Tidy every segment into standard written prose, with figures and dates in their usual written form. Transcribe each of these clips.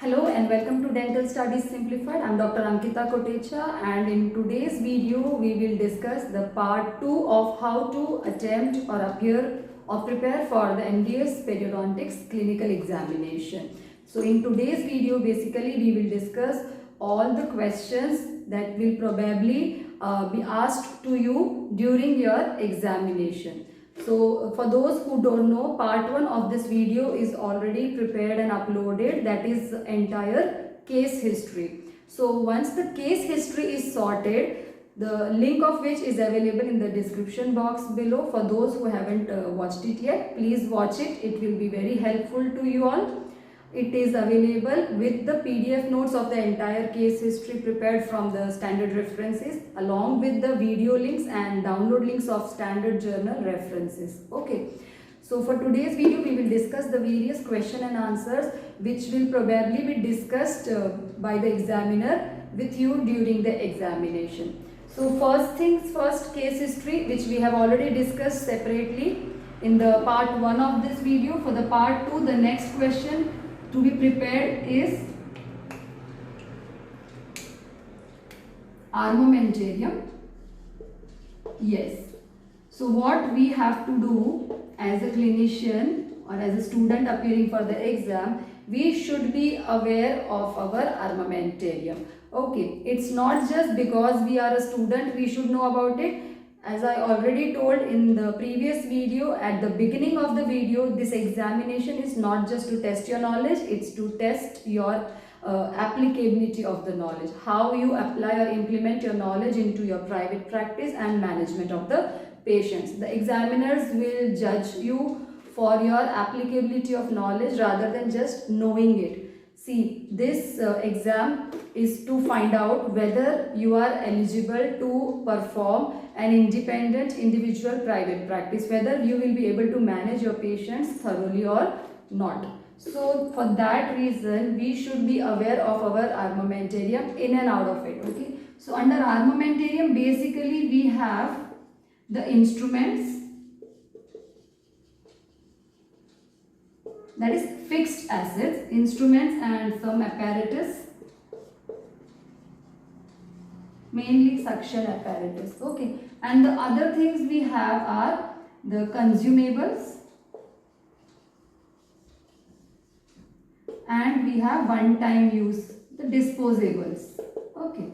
Hello and welcome to Dental Studies Simplified. I am Dr. Ankita Kotecha, and in today's video we will discuss the part 2 of how to attempt or appear or prepare for the MDS Periodontics clinical examination. So in today's video basically we will discuss all the questions that will probably be asked to you during your examination. So for those who don't know, part 1 of this video is already prepared and uploaded, that is entire case history. So once the case history is sorted, the link of which is available in the description box below. For those who haven't watched it yet, please watch it. It will be very helpful to you all. It is available with the PDF notes of the entire case history prepared from the standard references, along with the video links and download links of standard journal references. Okay. So for today's video we will discuss the various question and answers which will probably be discussed by the examiner with you during the examination. So first things first, case history, which we have already discussed separately in the part 1 of this video. For the part 2, the next question to be prepared is armamentarium. Yes. So what we have to do as a clinician or as a student appearing for the exam, we should be aware of our armamentarium. Okay, it's not just because we are a student we should know about it. As I already told in the previous video, at the beginning of the video, this examination is not just to test your knowledge, it's to test your applicability of the knowledge, how you apply or implement your knowledge into your private practice and management of the patients. The examiners will judge you for your applicability of knowledge rather than just knowing it. See, this exam is to find out whether you are eligible to perform an independent individual private practice, whether you will be able to manage your patients thoroughly or not. So for that reason we should be aware of our armamentarium, in and out of it. Okay. So under armamentarium basically we have the instruments, that is fixed assets, instruments and some apparatus, mainly suction apparatus. Okay. And the other things we have are the consumables, and we have one-time use, the disposables. Okay.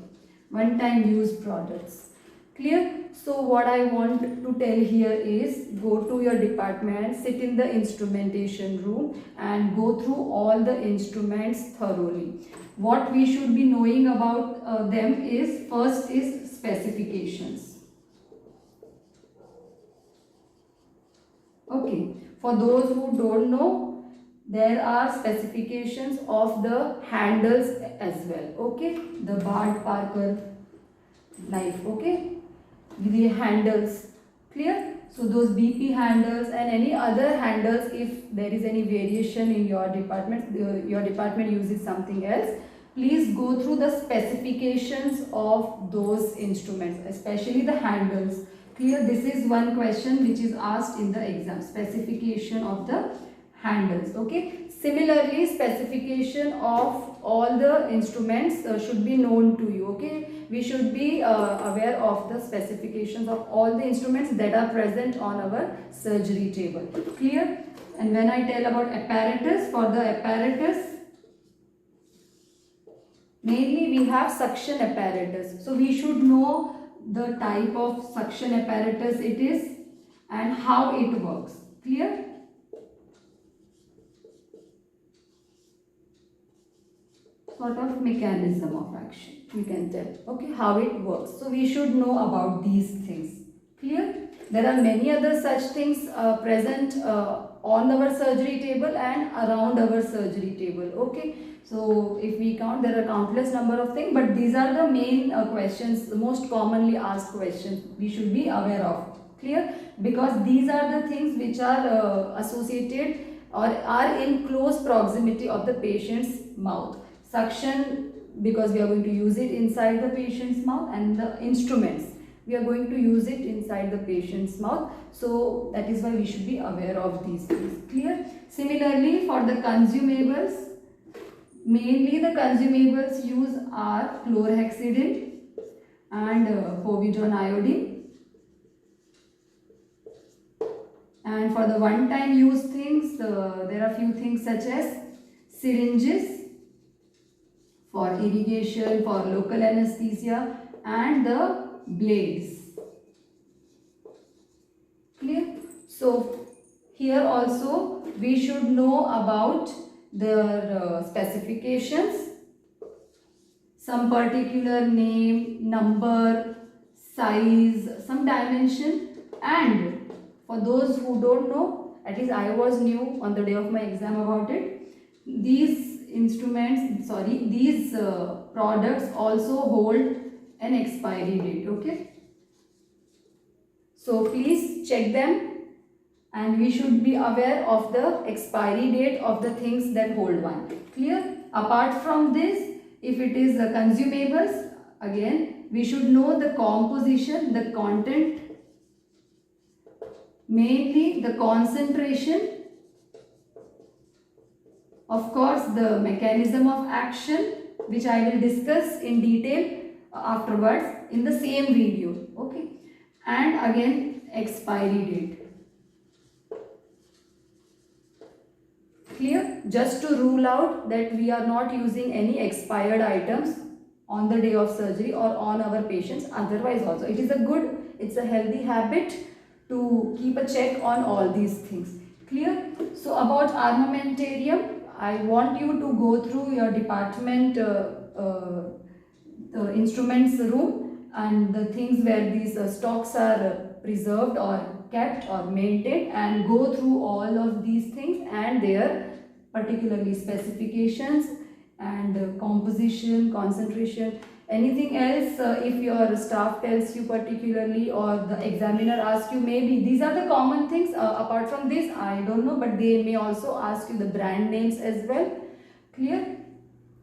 One-time use products. Clear? So what I want to tell here is, go to your department, sit in the instrumentation room and go through all the instruments thoroughly. What we should be knowing about them is, first is specifications. Okay. For those who don't know, there are specifications of the handles as well. Okay. The Baab Parker knife. Okay. The handles. Clear? So those BP handles and any other handles, if there is any variation in your department, your department uses something else, please go through the specifications of those instruments, especially the handles. Clear? This is one question which is asked in the exam, specification of the handles. Okay. Similarly, specification of all the instruments should be known to you. Okay. We should be aware of the specifications of all the instruments that are present on our surgery table. Clear? And when I tell about apparatus, for the apparatus, mainly we have suction apparatus. So we should know the type of suction apparatus it is and how it works. Clear? Sort of mechanism of action, we can tell. Okay, how it works. So we should know about these things. Clear? There are many other such things present on our surgery table and around our surgery table. Okay. So if we count, there are countless number of things, but these are the main questions, the most commonly asked questions we should be aware of. Clear? Because these are the things which are associated or are in close proximity of the patient's mouth. Suction, because we are going to use it inside the patient's mouth, and the instruments, we are going to use it inside the patient's mouth. So that is why we should be aware of these things. Clear? Similarly, for the consumables, Mainly the consumables used are chlorhexidine and povidone iodine. And for the one-time use things, there are few things such as syringes for irrigation, for local anesthesia, and the blades. Clear? So here also we should know about their specifications, some particular name, number, size, some dimension, and for those who don't know, at least I was new on the day of my exam about it, these products also hold an expiry date. Okay, so please check them, and we should be aware of the expiry date of the things that hold one. Clear? Apart from this, if it is the consumables, again we should know the composition, the content, mainly the concentration, of course the mechanism of action, which I will discuss in detail afterwards in the same video. Okay, and again expiry date. Clear? Just to rule out that we are not using any expired items on the day of surgery or on our patients. Otherwise also it's a healthy habit to keep a check on all these things. Clear? So about armamentarium, I want you to go through your department instruments room and the things where these stocks are preserved or kept or maintained, and go through all of these things and their particularly specifications and composition, concentration. Anything else, if your staff tells you particularly or the examiner asks you, maybe these are the common things. Apart from this, I don't know, but they may also ask you the brand names as well. Clear?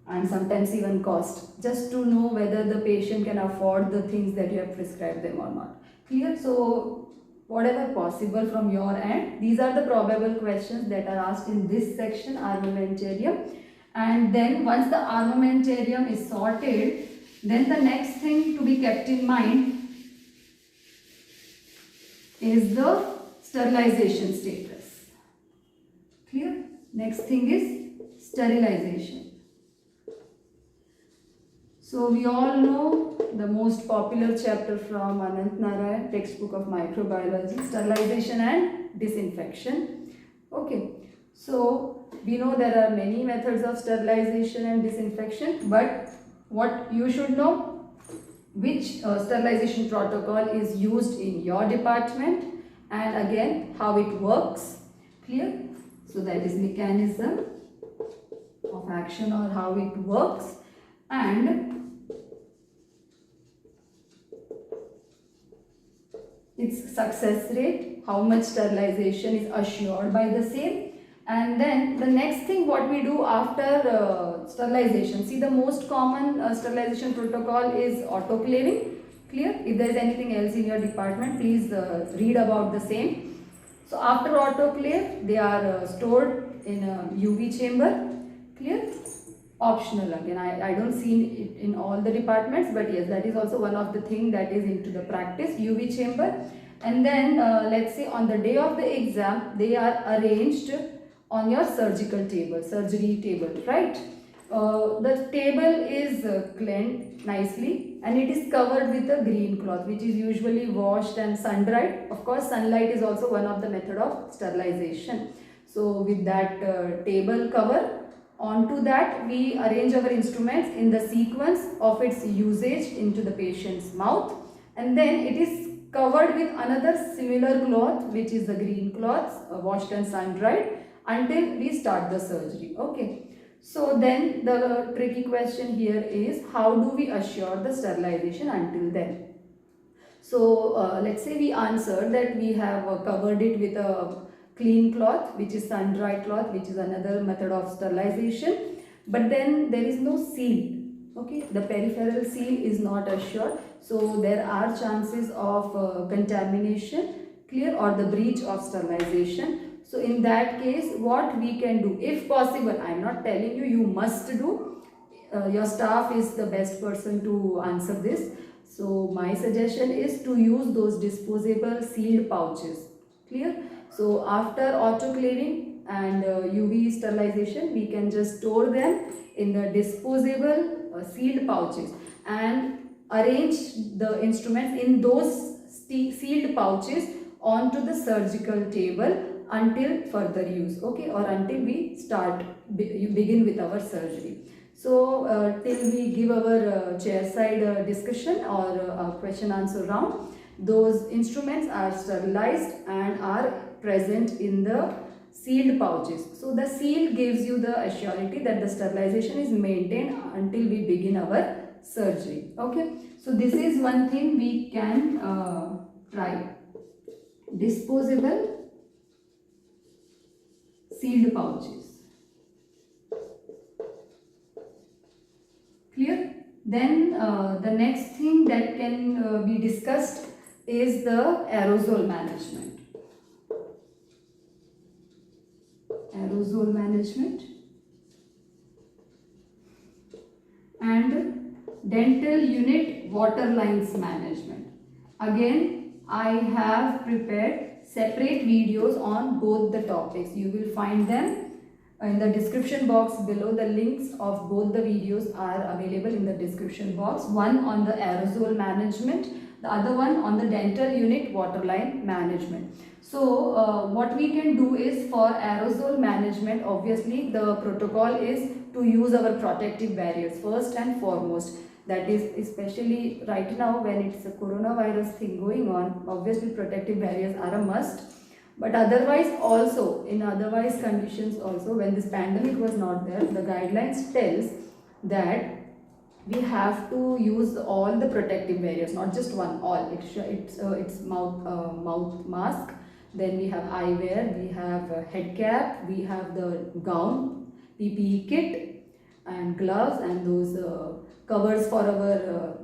And sometimes even cost, just to know whether the patient can afford the things that you have prescribed them or not. Clear? So whatever possible from your end, these are the probable questions that are asked in this section, armamentarium. And then once the armamentarium is sorted, then the next thing to be kept in mind is the sterilization status. Clear? Next thing is sterilization. So we all know the most popular chapter from Anant Narayan, textbook of microbiology, sterilization and disinfection. Okay, so we know there are many methods of sterilization and disinfection, but what you should know, which sterilization protocol is used in your department, and again how it works. Clear? So that is mechanism of action or how it works, and its success rate, how much sterilization is assured by the same. And then the next thing what we do after sterilization. See, the most common sterilization protocol is autoclaving. Clear? If there is anything else in your department, please read about the same. So after autoclave, they are stored in a UV chamber. Clear? Optional again. I don't see it in all the departments, but yes, that is also one of the things that is into the practice, UV chamber. And then let's say on the day of the exam, they are arranged on your surgical table, surgery table, right? The table is cleaned nicely and it is covered with a green cloth, which is usually washed and sun-dried. Of course, sunlight is also one of the method of sterilization. So with that table cover, onto that we arrange our instruments in the sequence of its usage into the patient's mouth, and then it is covered with another similar cloth, which is the green cloth, washed and sun-dried, until we start the surgery. Okay. So then the tricky question here is, how do we assure the sterilization until then? So let's say we answered that we have covered it with a clean cloth, which is sun-dried cloth, which is another method of sterilization, but then there is no seal. Okay, the peripheral seal is not assured, so there are chances of contamination, clear, or the breach of sterilization. So in that case, what we can do, if possible, I am not telling you you must do, your staff is the best person to answer this. So my suggestion is to use those disposable sealed pouches. Clear? So after autoclaving and UV sterilization, we can just store them in the disposable sealed pouches and arrange the instruments in those sealed pouches onto the surgical table until further use, okay, or until we begin with our surgery. So till we give our chairside discussion or question answer round, those instruments are sterilized and are present in the sealed pouches. So the seal gives you the assurity that the sterilization is maintained until we begin our surgery. Okay, so this is one thing we can try. Disposable sealed pouches. Clear? Then the next thing that can be discussed is the aerosol management. Aerosol management and dental unit water lines management. Again, I have prepared separate videos on both the topics. You will find them in the description box below. The links of both the videos are available in the description box. One on the aerosol management, the other one on the dental unit waterline management. So what we can do is, for aerosol management, obviously the protocol is to use our protective barriers first and foremost. That is, especially right now when it's a coronavirus thing going on, obviously protective barriers are a must. But otherwise also, in otherwise conditions also, when this pandemic was not there, the guidelines tells that we have to use all the protective barriers, not just one, all. It's mouth mask, then we have eyewear, we have a head cap, we have the gown, PPE kit and gloves, and those covers for our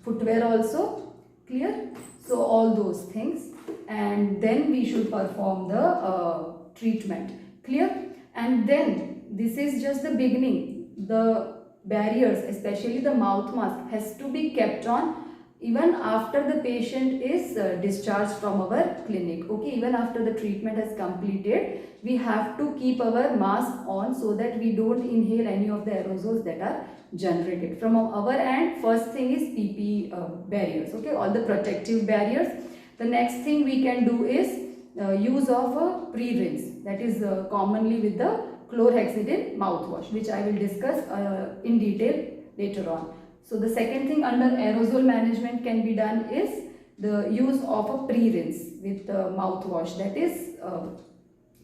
footwear also. Clear? So all those things, and then we should perform the treatment. Clear? And then this is just the beginning. The barriers, especially the mouth mask, has to be kept on even after the patient is discharged from our clinic. Okay, even after the treatment has completed, we have to keep our mask on so that we don't inhale any of the aerosols that are generated. From our end, first thing is PP barriers, okay, all the protective barriers. The next thing we can do is use of a pre-rinse, that is commonly with the chlorhexidine mouthwash, which I will discuss in detail later on. So the second thing under aerosol management can be done is the use of a pre-rinse with mouthwash, that is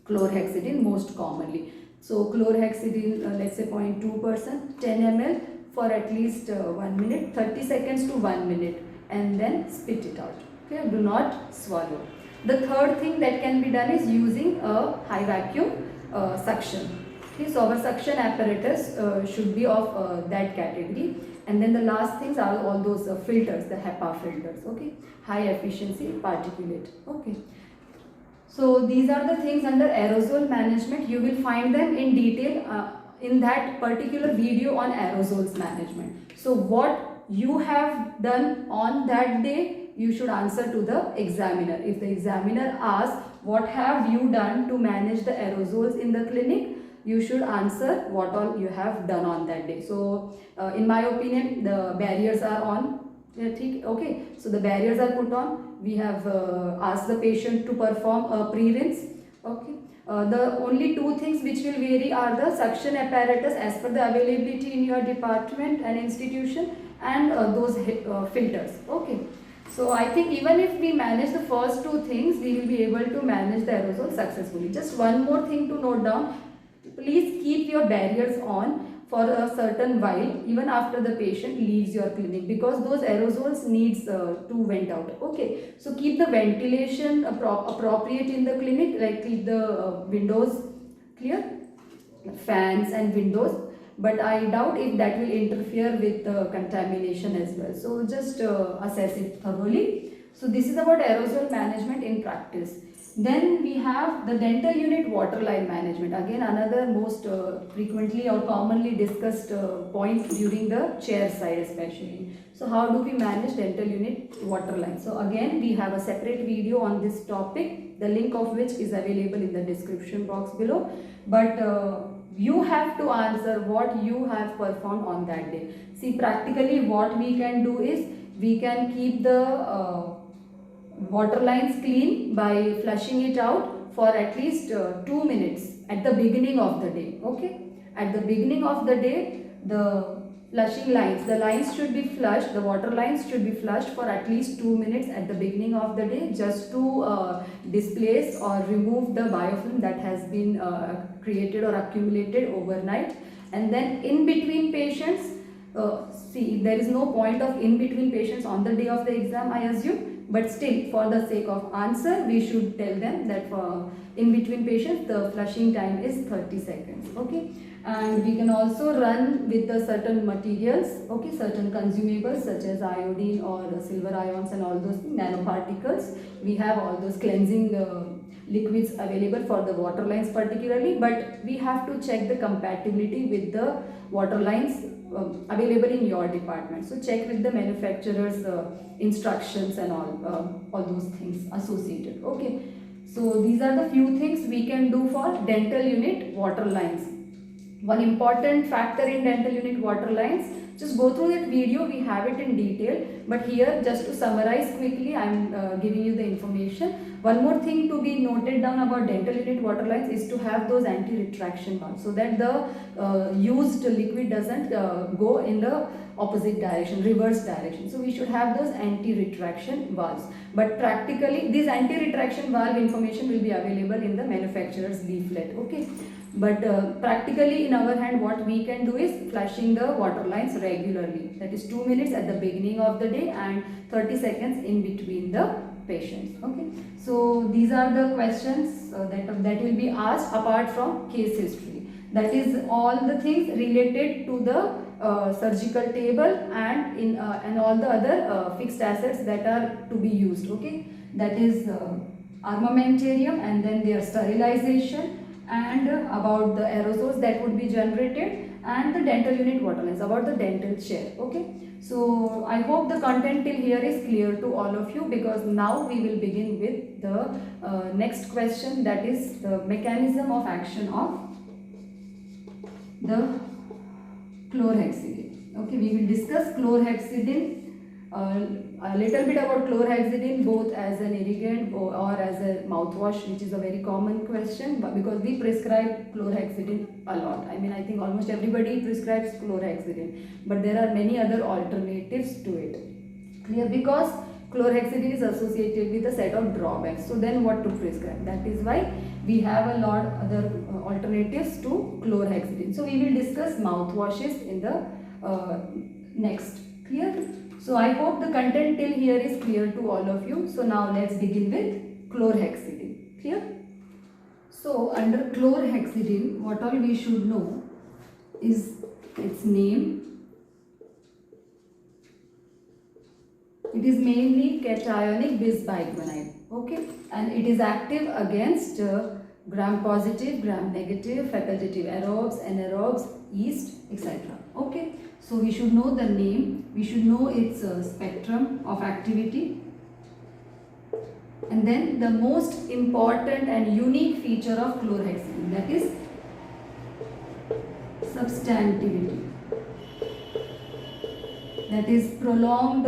chlorhexidine most commonly. So chlorhexidine, let's say 0.2%, 10 ml for at least 1 minute, 30 seconds to 1 minute, and then spit it out. Okay, do not swallow. The third thing that can be done is using a high vacuum suction. Okay, so our suction apparatus should be of that category. And then the last things are all those filters, the HEPA filters, okay, high efficiency particulate. Okay, so these are the things under aerosol management. You will find them in detail in that particular video on aerosols management. So what you have done on that day, you should answer to the examiner. If the examiner asks what have you done to manage the aerosols in the clinic, you should answer what all you have done on that day. So in my opinion, the barriers are on. Okay, so the barriers are put on. We have asked the patient to perform a pre-rinse. Okay, the only two things which will vary are the suction apparatus as per the availability in your department and institution, and those filters. Okay, so I think even if we manage the first two things, we will be able to manage the aerosol successfully. Just one more thing to note down. Please keep your barriers on for a certain while, even after the patient leaves your clinic, because those aerosols needs to vent out. Okay, so keep the ventilation appropriate in the clinic, like keep the windows clear, fans and windows, but I doubt if that will interfere with contamination as well. So just assess it thoroughly. So this is about aerosol management in practice. Then we have the dental unit waterline management. Again, another most frequently or commonly discussed point during the Chairside especially. So how do we manage dental unit waterline? So again, we have a separate video on this topic, the link of which is available in the description box below. But you have to answer what you have performed on that day. See, practically what we can do is we can keep the water lines clean by flushing it out for at least 2 minutes at the beginning of the day. Okay, at the beginning of the day, the flushing lines, the lines should be flushed, the water lines should be flushed for at least 2 minutes at the beginning of the day, just to displace or remove the biofilm that has been created or accumulated overnight. And then in between patients, see, there is no point of in between patients on the day of the exam, I assume. But still, for the sake of answer, we should tell them that for in between patients, the flushing time is 30 seconds. Okay, and we can also run with the certain materials. Okay, certain consumables such as iodine or silver ions and all those nanoparticles. We have all those cleansing liquids available for the water lines particularly, but we have to check the compatibility with the water lines available in your department. So check with the manufacturer's instructions and all those things associated. Okay, so these are the few things we can do for dental unit water lines. One important factor in dental unit water lines, just go through that video, we have it in detail, but here just to summarize quickly, I am giving you the information. One more thing to be noted down about dental unit water lines is to have those anti-retraction valves, so that the used liquid doesn't go in the opposite direction, reverse direction. So we should have those anti-retraction valves, but practically this anti-retraction valve information will be available in the manufacturer's leaflet. Okay, but practically in our hand, what we can do is flushing the water lines regularly, that is 2 minutes at the beginning of the day and 30 seconds in between the patients. Okay, so these are the questions that will be asked apart from case history. That is all the things related to the surgical table and all the other fixed assets that are to be used. Okay, that is armamentarium and then their sterilization, and about the aerosols that would be generated, and the dental unit water lines, about the dental chair. Okay, so I hope the content till here is clear to all of you, because now we will begin with the next question, that is the mechanism of action of the chlorhexidine. Okay, we will discuss chlorhexidine, a little bit about chlorhexidine both as an irrigant or as a mouthwash, which is a very common question, but because we prescribe chlorhexidine a lot. I mean, I think almost everybody prescribes chlorhexidine, but there are many other alternatives to it. Clear? Because chlorhexidine is associated with a set of drawbacks. So then what to prescribe? That is why we have a lot other alternatives to chlorhexidine. So we will discuss mouthwashes in the next. Clear? So I hope the content till here is clear to all of you. So now let's begin with chlorhexidine. Clear? So under chlorhexidine, what all we should know is its name. It is mainly cationic bisbicarbonate. Okay, and it is active against gram-positive, gram-negative, facultative aerobes, anaerobes, yeast, etc. Okay, so we should know the name, we should know its spectrum of activity, and then the most important and unique feature of chlorhexidine, that is substantivity, that is prolonged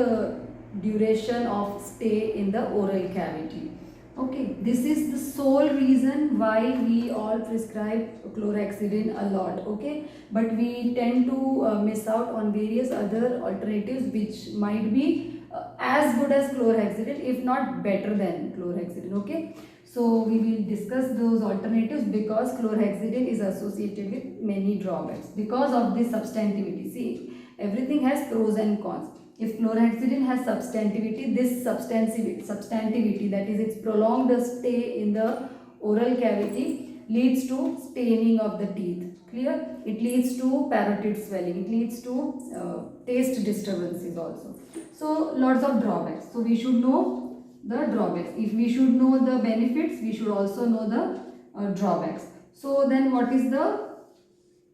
duration of stay in the oral cavity. Okay, this is the sole reason why we all prescribe chlorhexidine a lot. Okay, but we tend to miss out on various other alternatives which might be as good as chlorhexidine, if not better than chlorhexidine. Okay, so we will discuss those alternatives, because chlorhexidine is associated with many drawbacks because of this substantivity. See, everything has pros and cons. If chlorhexidine has substantivity, this substantivity, that is its prolonged stay in the oral cavity, leads to staining of the teeth. Clear? It leads to parotid swelling. It leads to taste disturbances also. So lots of drawbacks. So we should know the drawbacks. If we should know the benefits, we should also know the drawbacks. So then what is the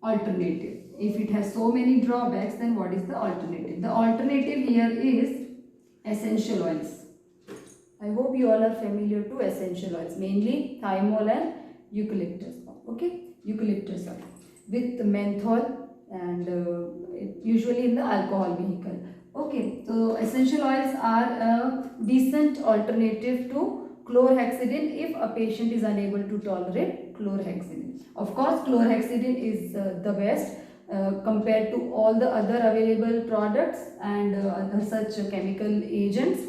alternative? If it has so many drawbacks, then what is the alternative? The alternative here is essential oils. I hope you all are familiar to essential oils, mainly thymol and eucalyptus. Okay, eucalyptus oil with menthol and usually in the alcohol vehicle. Okay, so essential oils are a decent alternative to chlorhexidine if a patient is unable to tolerate chlorhexidine. Of course, chlorhexidine is the best compared to all the other available products and other such chemical agents.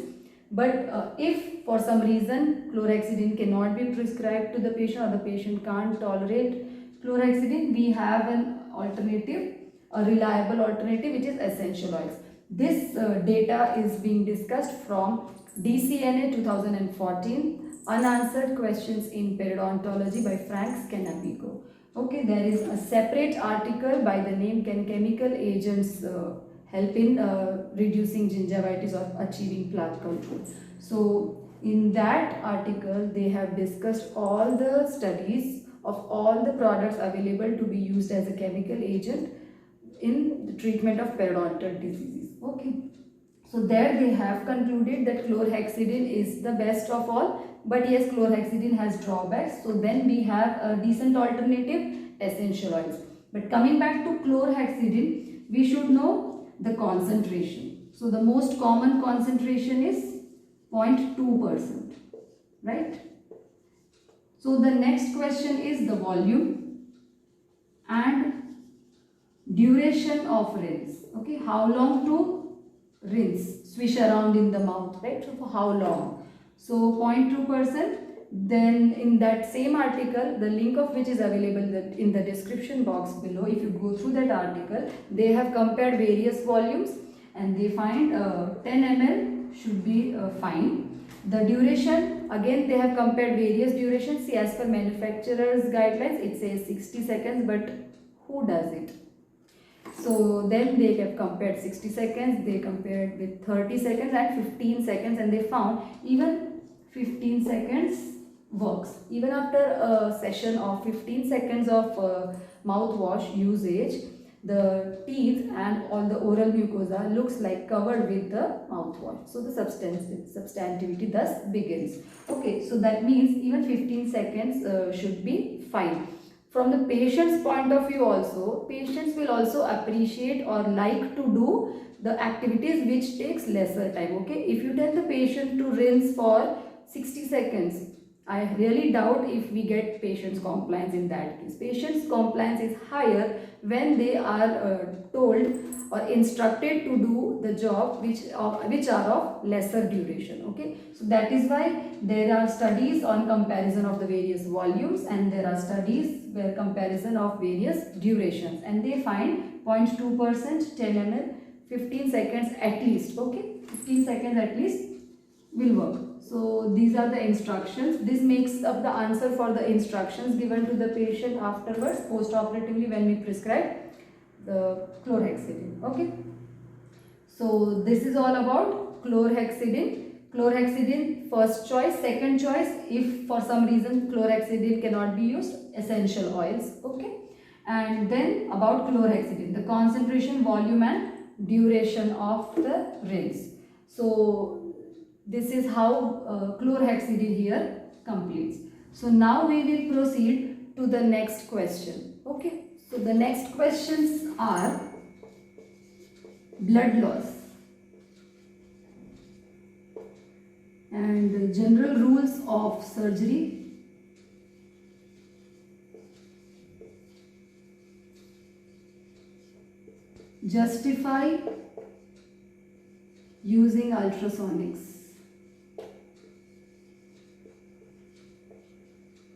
But if for some reason chlorhexidine cannot be prescribed to the patient, or the patient can't tolerate chlorhexidine, we have an alternative, a reliable alternative, which is essential oils. This data is being discussed from DCNA 2014, Unanswered Questions in Periodontology by Frank Scannapico. Okay, there is a separate article by the name Can Chemical Agents Help in Reducing Gingivitis or Achieving Plaque Control? So in that article, they have discussed all the studies of all the products available to be used as a chemical agent in the treatment of periodontal diseases. Okay, so there they have concluded that chlorhexidine is the best of all, but yes, chlorhexidine has drawbacks. So then we have a decent alternative, essential oils. But coming back to chlorhexidine, we should know the concentration. So the most common concentration is 0.2%, right? So the next question is the volume and duration of rinse. Okay, how long to rinse, swish around in the mouth, right? So for how long? So 0.2%. Then in that same article, the link of which is available in the description box below, if you go through that article, they have compared various volumes and they find 10 ml should be fine. The duration, again they have compared various durations. See, as per manufacturer's guidelines, it says 60 seconds, but who does it? So then they have compared 60 seconds, they compared with 30 seconds and 15 seconds, and they found even 15 seconds works. Even after a session of 15 seconds of mouthwash usage, the teeth and all the oral mucosa looks like covered with the mouthwash. So the substantivity thus begins. Okay, so that means even 15 seconds should be fine. From the patient's point of view also, patients will also appreciate or like to do the activities which takes lesser time. Okay, if you tell the patient to rinse for 60 seconds, I really doubt if we get patient's compliance in that case. Patient's compliance is higher when they are told or instructed to do the job which are of lesser duration. Okay, so that is why there are studies on comparison of the various volumes, and there are studies where comparison of various durations, and they find 0.2%, 10 ml, 15 seconds at least. Okay, 15 seconds at least will work. So these are the instructions. This makes up the answer for the instructions given to the patient afterwards, post-operatively, when we prescribe the chlorhexidine. Okay, so this is all about chlorhexidine. Chlorhexidine, first choice. Second choice, if for some reason chlorhexidine cannot be used, essential oils. Okay, and then about chlorhexidine, the concentration, volume and duration of the rinse. So this is how chlorhexidine here completes. So now we will proceed to the next question. Okay, so the next questions are blood loss and general rules of surgery, justify using ultrasonics.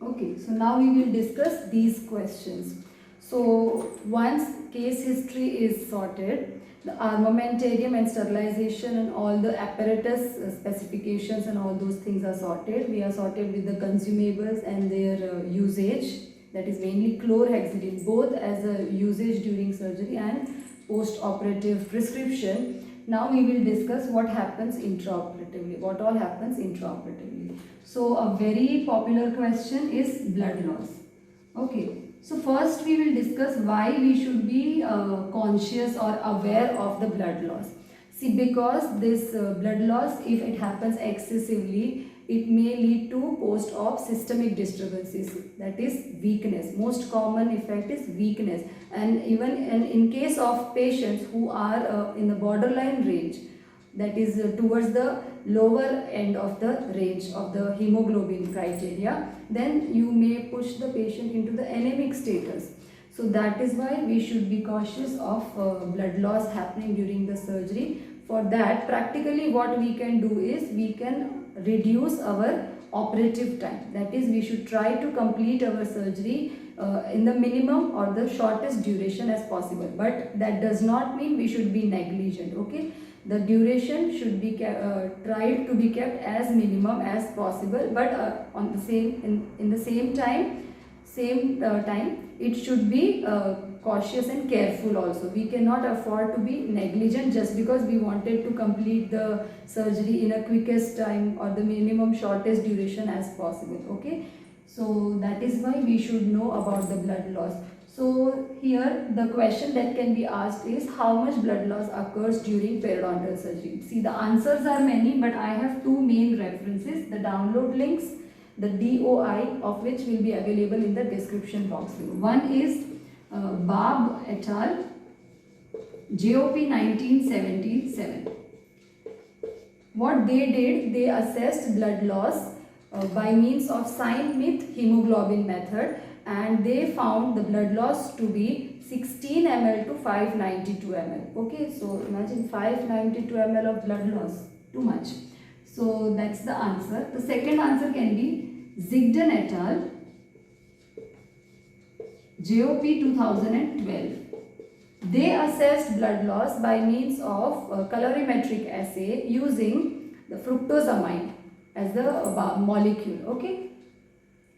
Okay, so now we will discuss these questions. So once case history is sorted, the armamentarium and sterilization and all the apparatus specifications and all those things are sorted. We are sorted with the consumables and their usage, that is mainly chlorhexidine, both as a usage during surgery and post-operative prescription. Now we will discuss what happens intraoperatively, what all happens intraoperatively. So a very popular question is blood loss. Okay, so first we will discuss why we should be conscious or aware of the blood loss. See, because this blood loss, if it happens excessively, it may lead to post-op systemic disturbances, that is weakness. Most common effect is weakness, and even in case of patients who are in the borderline range, that is towards the lower end of the range of the hemoglobin criteria, then you may push the patient into the anemic status. So that is why we should be cautious of blood loss happening during the surgery. For that, practically what we can do is we can reduce our operative time. That is, we should try to complete our surgery in the minimum or the shortest duration as possible. But that does not mean we should be negligent. Okay, the duration should be tried to be kept as minimum as possible. But on the same time, it should be cautious and careful also. We cannot afford to be negligent just because we wanted to complete the surgery in a quickest time or the minimum shortest duration as possible. Okay, so that is why we should know about the blood loss. So here the question that can be asked is, how much blood loss occurs during periodontal surgery? See, the answers are many, but I have two main references, the download links, the DOI of which will be available in the description box. One is Baab et al. JOP 1977. What they did, they assessed blood loss by means of Syed hemoglobin method, and they found the blood loss to be 16 ml to 592 ml. Okay, so imagine 592 ml of blood loss, too much. So that's the answer. The second answer can be Zigden et al. JOP 2012. They assessed blood loss by means of colorimetric assay using the fructosamide as the molecule. Okay,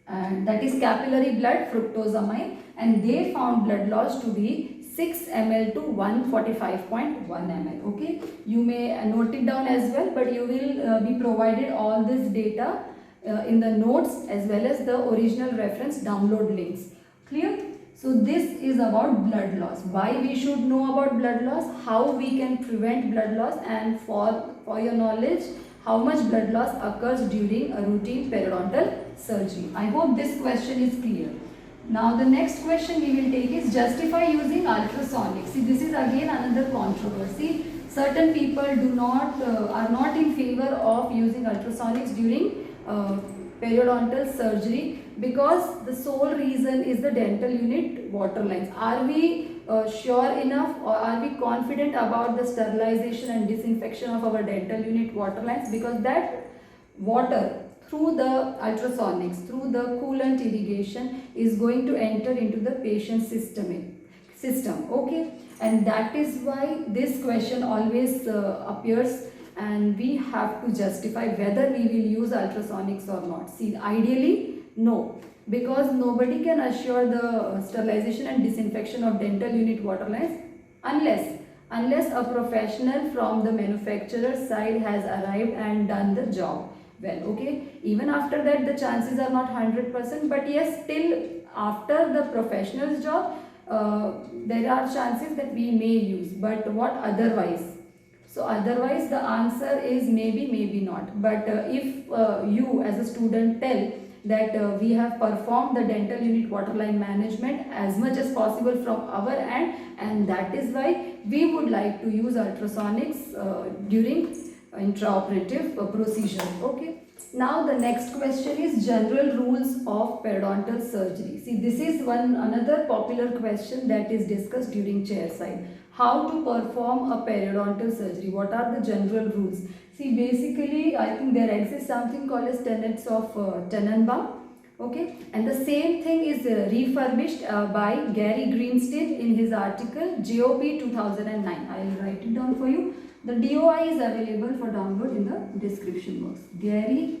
and that is capillary blood fructosamide, and they found blood loss to be 6 ml to 145.1 ml. Okay, you may note it down as well, but you will be provided all this data in the notes as well as the original reference download links. Clear? So this is about blood loss. Why we should know about blood loss, how we can prevent blood loss, and for your knowledge, how much blood loss occurs during a routine periodontal surgery. I hope this question is clear. Now the next question we will take is justify using ultrasonic. See, this is again another controversy. Certain people are not in favor of using ultrasonics during periodontal surgery because the sole reason is the dental unit waterlines. Are we sure enough, or are we confident about the sterilization and disinfection of our dental unit waterlines? Because that water through the ultrasonics, through the coolant irrigation, is going to enter into the patient's system. Okay, and that is why this question always appears, and we have to justify whether we will use ultrasonics or not. See, ideally no, because nobody can assure the sterilization and disinfection of dental unit waterlines unless a professional from the manufacturer's side has arrived and done the job well. Okay, even after that the chances are not 100%, but yes, still after the professional's job there are chances that we may use. But what otherwise? So otherwise the answer is maybe, maybe not. But if you as a student tell that we have performed the dental unit waterline management as much as possible from our end, and that is why we would like to use ultrasonics during intraoperative procedure. Okay. Now the next question is general rules of periodontal surgery. See, this is another popular question that is discussed during chairside. How to perform a periodontal surgery? What are the general rules? See, basically, I think there exists something called as tenets of Tenenbaum. Okay, and the same thing is refurbished by Gary Greenstein in his article GOP 2009. I will write it down for you. The DOI is available for download in the description box. Gary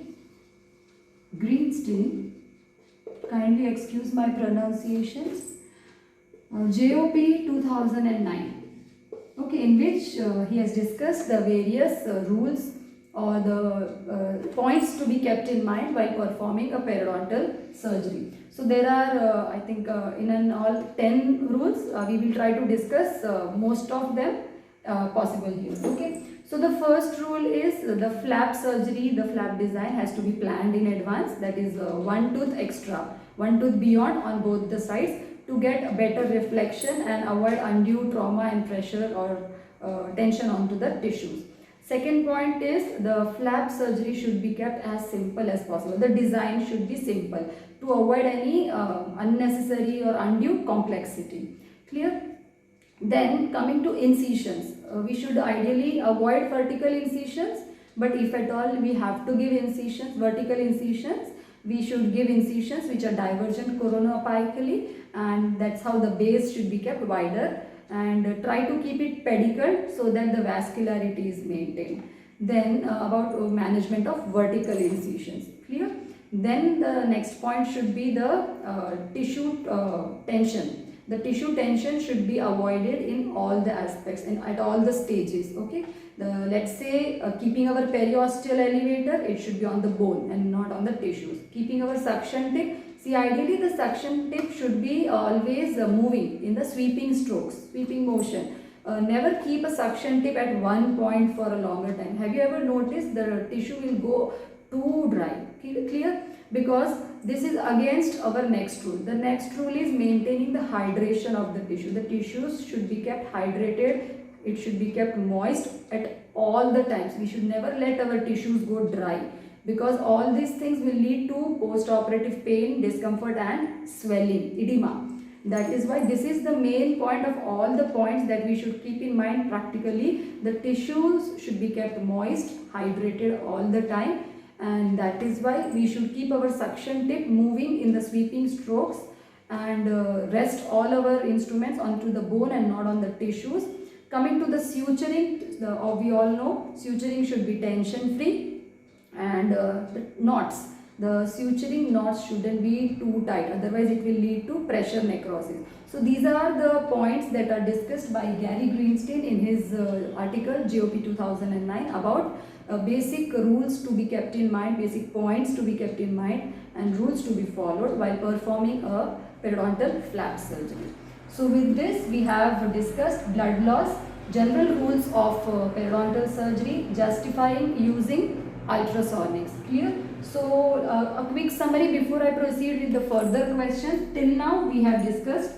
Greenstein, kindly excuse my pronunciations. GOP 2009. okay, in which he has discussed the various rules or the points to be kept in mind while performing a periodontal surgery. So there are I think in all 10 rules. We will try to discuss most of them possible here. Okay. So the first rule is the flap surgery, the flap design has to be planned in advance. That is one tooth extra, one tooth beyond on both the sides to get a better reflection and avoid undue trauma and pressure or tension onto the tissues. Second point is the flap surgery should be kept as simple as possible. The design should be simple to avoid any unnecessary or undue complexity. Clear? Then coming to incisions, we should ideally avoid vertical incisions, but if at all we have to give incisions, vertical incisions, we should give incisions which are divergent coronoapically, and that's how the base should be kept wider, and try to keep it pedicled so that the vascularity is maintained. Then about management of vertical incisions. Clear? Then the next point should be the tissue tension. The tissue tension should be avoided in all the aspects and at all the stages. Okay, let's say keeping our periosteal elevator, it should be on the bone and not on the tissues. Keeping our suction tip, see, ideally the suction tip should be always moving in the sweeping strokes, sweeping motion. Never keep a suction tip at one point for a longer time. Have you ever noticed the tissue will go too dry? Clear? Because this is against our next rule. The next rule is maintaining the hydration of the tissue. The tissues should be kept hydrated. It should be kept moist at all the times. We should never let our tissues go dry, because all these things will lead to post-operative pain, discomfort and swelling, edema. That is why this is the main point of all the points that we should keep in mind practically. The tissues should be kept moist, hydrated all the time. And that is why we should keep our suction tip moving in the sweeping strokes and rest all our instruments onto the bone and not on the tissues. Coming to the suturing, we all know suturing should be tension free, and the knots. The suturing knots shouldn't be too tight, otherwise it will lead to pressure necrosis. So these are the points that are discussed by Gary Greenstein in his article GOP 2009 about basic rules to be kept in mind, basic points to be kept in mind and rules to be followed while performing a periodontal flap surgery. So with this we have discussed blood loss, general rules of periodontal surgery, justifying using ultrasonics. Clear? So a quick summary before I proceed with the further questions. Till now we have discussed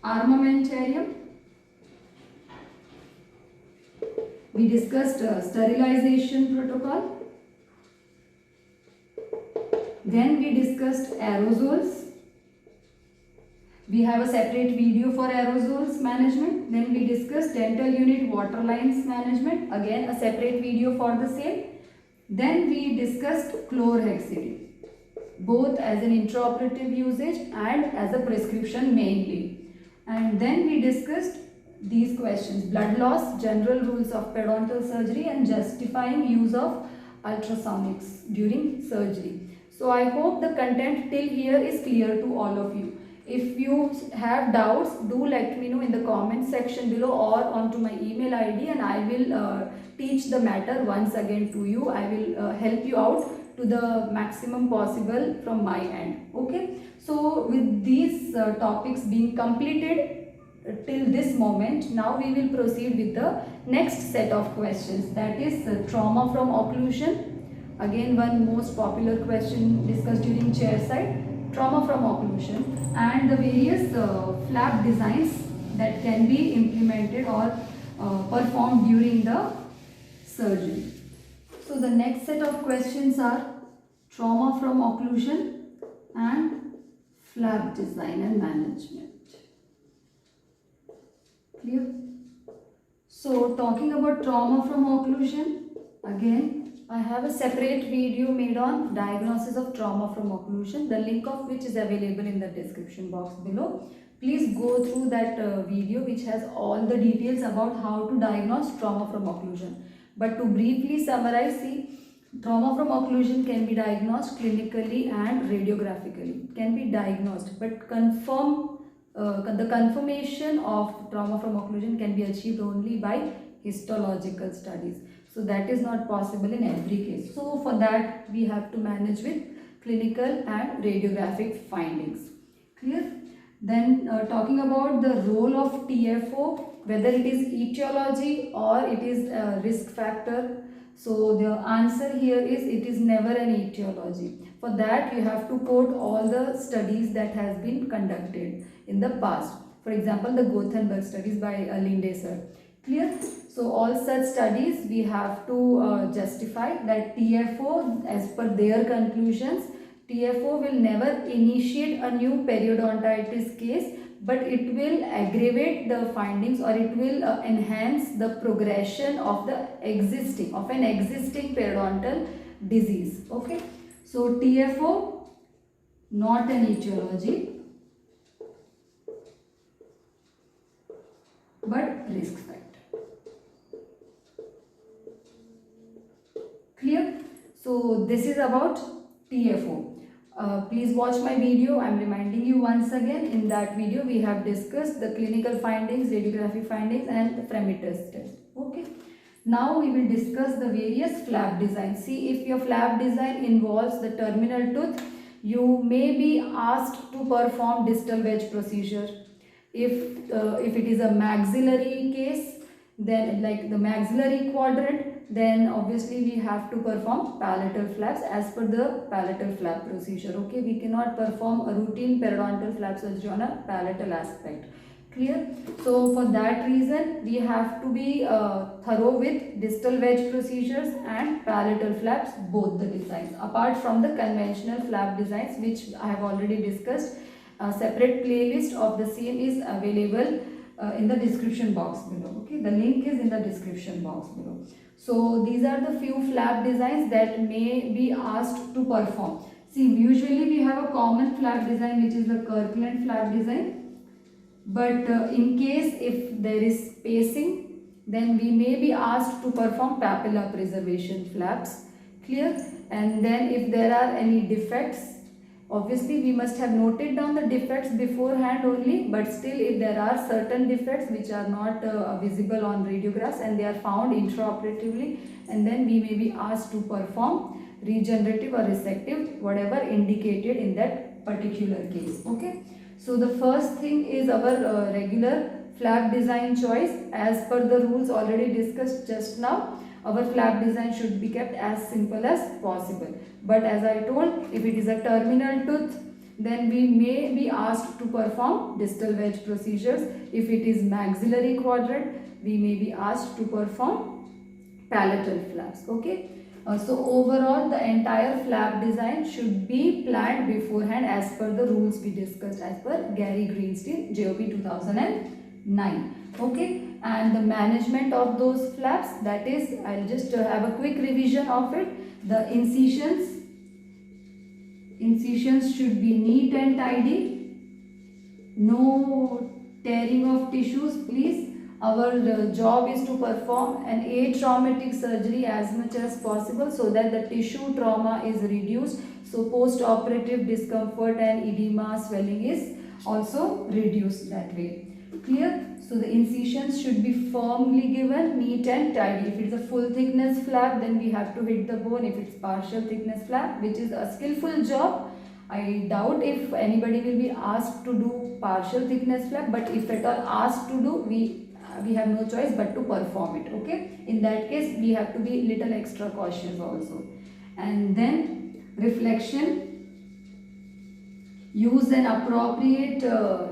armamentarium. We discussed sterilization protocol. Then we discussed aerosols. We have a separate video for aerosols management. Then we discussed dental unit water lines management. Again a separate video for the same. Then we discussed chlorhexidine, both as an intraoperative usage and as a prescription mainly. And then we discussed these questions: blood loss, general rules of periodontal surgery and justifying use of ultrasonics during surgery. So I hope the content till here is clear to all of you. If you have doubts, do let me know in the comment section below or onto my email ID, and I will teach the matter once again to you. I will help you out to the maximum possible from my end. Okay. So with these topics being completed till this moment, now we will proceed with the next set of questions, that is trauma from occlusion. Again, one most popular question discussed during chairside, trauma from occlusion, and the various flap designs that can be implemented or performed during the surgery. So the next set of questions are trauma from occlusion and flap design and management. Clear? So talking about trauma from occlusion, again I have a separate video made on diagnosis of trauma from occlusion, the link of which is available in the description box below. Please go through that video, which has all the details about how to diagnose trauma from occlusion. But to briefly summarize, see, trauma from occlusion can be diagnosed clinically and radiographically. It can be diagnosed, but confirm the confirmation of trauma from occlusion can be achieved only by histological studies. So that is not possible in every case. So for that we have to manage with clinical and radiographic findings. Clear? Then talking about the role of TFO, whether it is etiology or it is a risk factor. So the answer here is it is never an etiology. For that you have to quote all the studies that has been conducted in the past. For example, the Gothenburg studies by Linde sir. Clear? So all such studies we have to justify that TFO, as per their conclusions, TFO will never initiate a new periodontitis case, but it will aggravate the findings, or it will enhance the progression of an existing periodontal disease. Okay, so TFO not an etiology but risk factor. Clear? So this is about TFO. Please watch my video. I am reminding you once again, in that video we have discussed the clinical findings, radiographic findings and the Fremitus test. Okay. Now we will discuss the various flap designs. See, if your flap design involves the terminal tooth, you may be asked to perform distal wedge procedure. If it is a maxillary case, then like the maxillary quadrant, then obviously we have to perform palatal flaps as per the palatal flap procedure. Okay, we cannot perform a routine periodontal flap surgery on a palatal aspect. Clear? So for that reason we have to be thorough with distal wedge procedures and palatal flaps, both the designs, apart from the conventional flap designs which I have already discussed. A separate playlist of the same is available in the description box below. Okay, the link is in the description box below. So these are the few flap designs that may be asked to perform. See, usually we have a common flap design which is the Kirkland flap design, but in case if there is spacing, then we may be asked to perform papilla preservation flaps. Clear? And then if there are any defects, obviously we must have noted down the defects beforehand only, but still if there are certain defects which are not visible on radiographs and they are found intraoperatively, and then we may be asked to perform regenerative or resective, whatever indicated in that particular case. Okay, so the first thing is our regular flap design choice. As per the rules already discussed just now, our flap design should be kept as simple as possible. But as I told, if it is a terminal tooth, then we may be asked to perform distal wedge procedures. If it is maxillary quadrant, we may be asked to perform palatal flaps. Okay. So overall, the entire flap design should be planned beforehand as per the rules we discussed as per Gary Greenstein, JOP 2009. Okay, and the management of those flaps, that is, I'll just have a quick revision of it. The incisions should be neat and tidy. No tearing of tissues, please. Our job is to perform an atraumatic surgery as much as possible so that the tissue trauma is reduced. So post-operative discomfort and edema, swelling is also reduced that way. Clear? So the incisions should be firmly given, neat and tidy. If it's a full thickness flap, then we have to hit the bone. If it's partial thickness flap, which is a skillful job, I doubt if anybody will be asked to do partial thickness flap, but if at all asked to do, we have no choice but to perform it. Okay, in that case we have to be little extra cautious also. And then reflection, use an appropriate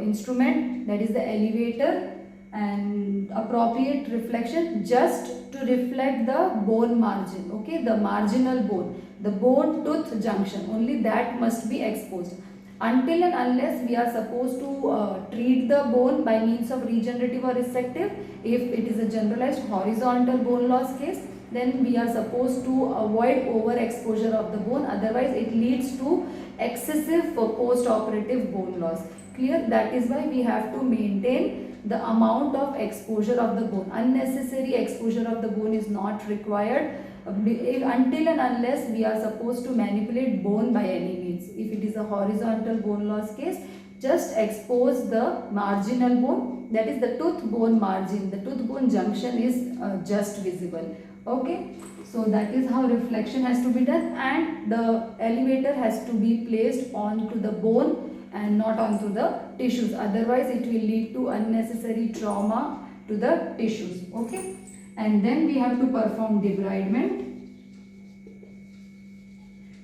instrument, that is the elevator, and appropriate reflection just to reflect the bone margin. Okay, the marginal bone, the bone tooth junction, only that must be exposed. Until and unless we are supposed to treat the bone by means of regenerative or resective, if it is a generalized horizontal bone loss case, then we are supposed to avoid overexposure of the bone, otherwise it leads to excessive post-operative bone loss. Clear? That is why we have to maintain the amount of exposure of the bone. Unnecessary exposure of the bone is not required until and unless we are supposed to manipulate bone by any means. If it is a horizontal bone loss case, just expose the marginal bone, that is the tooth bone margin. The tooth bone junction is just visible. Okay, so that is how reflection has to be done, and the elevator has to be placed onto the bone and not onto the tissues. Otherwise it will lead to unnecessary trauma to the tissues. Okay, and then we have to perform debridement.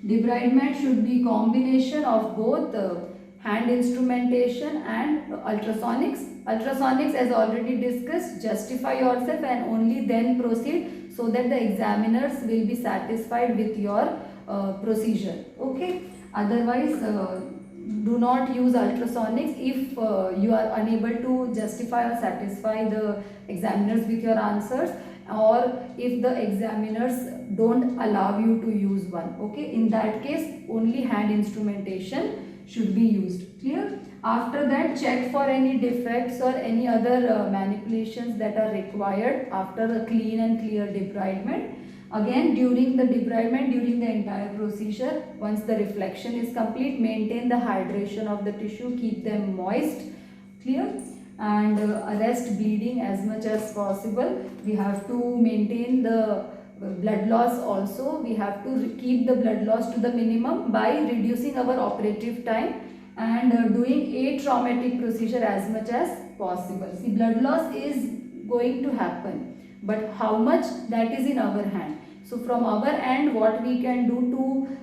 Debridement should be combination of both hand instrumentation and ultrasonics. Ultrasonics, as already discussed, justify yourself and only then proceed, so that the examiners will be satisfied with your procedure. Okay, otherwise do not use ultrasonics if you are unable to justify or satisfy the examiners with your answers, or if the examiners don't allow you to use one. Okay, in that case only hand instrumentation should be used. Clear? After that, check for any defects or any other manipulations that are required after a clean and clear debridement. Again, during the debridement, during the entire procedure, once the reflection is complete, maintain the hydration of the tissue, keep them moist. Clear? And arrest bleeding as much as possible. We have to maintain the blood loss also. We have to keep the blood loss to the minimum by reducing our operative time and doing a traumatic procedure as much as possible. See, blood loss is going to happen, but how much, that is in our hand. So from our end, what we can do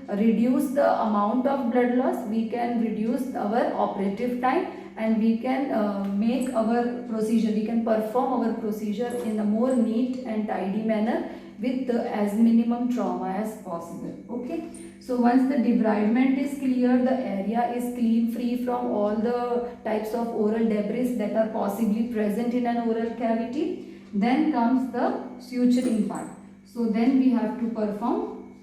to reduce the amount of blood loss, we can reduce our operative time, and we can make our procedure, we can perform our procedure in a more neat and tidy manner with as minimum trauma as possible. Okay, so once the debridement is clear, the area is clean, free from all the types of oral debris that are possibly present in an oral cavity, then comes the suturing part. So then we have to perform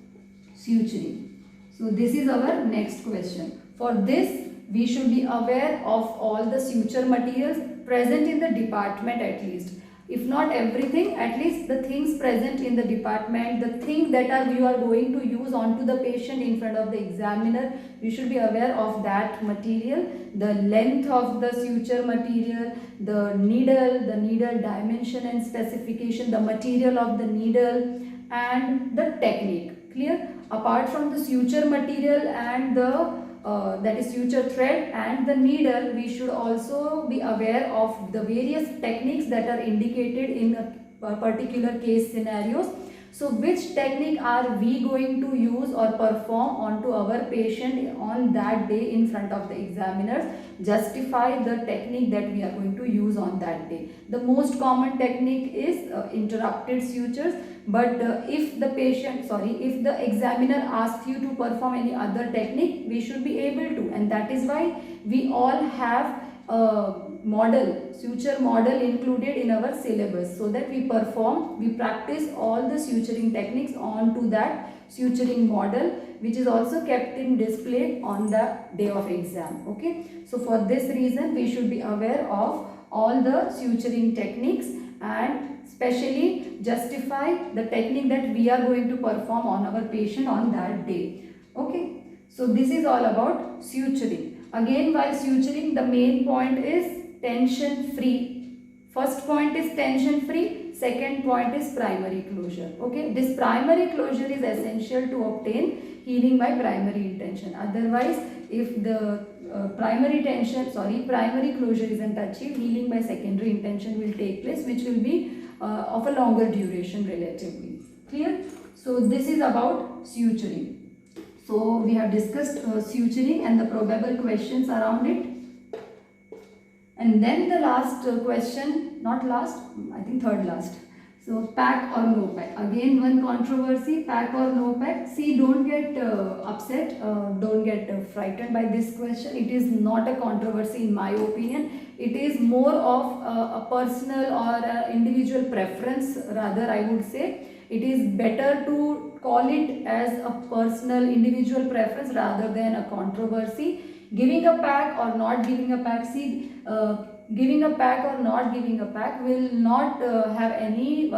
suturing. So this is our next question. For this, we should be aware of all the suture materials present in the department at least. If not everything, at least the things present in the department, the things that you are going to use onto the patient in front of the examiner, you should be aware of that material, the length of the suture material, the needle dimension and specification, the material of the needle, and the technique. Clear? Apart from the suture material and the that is suture thread and the needle, we should also be aware of the various techniques that are indicated in a particular case scenarios. So which technique are we going to use or perform onto our patient on that day in front of the examiners? Justify the technique that we are going to use on that day. The most common technique is interrupted sutures, but if the examiner asks you to perform any other technique, we should be able to, and that is why we all have suture model included in our syllabus, so that we practice all the suturing techniques onto that suturing model, which is also kept in display on the day of exam. Okay, so for this reason we should be aware of all the suturing techniques and especially justify the technique that we are going to perform on our patient on that day. Okay, so this is all about suturing. Again, while suturing, the main point is tension free. First point is tension free, second point is primary closure. Okay, this primary closure is essential to obtain healing by primary intention. Otherwise, if the primary closure isn't achieved, healing by secondary intention will take place, which will be of a longer duration relatively. Clear? So this is about suturing. So we have discussed suturing and the probable questions around it. And then the last question, not last, I think third last. So pack or no pack. Again, one controversy, pack or no pack. See, don't get upset, don't get frightened by this question. It is not a controversy in my opinion. It is more of a personal or individual preference, rather I would say. It is better to call it as a personal individual preference rather than a controversy. Giving a pack or not giving a pack, see, giving a pack or not giving a pack will not have any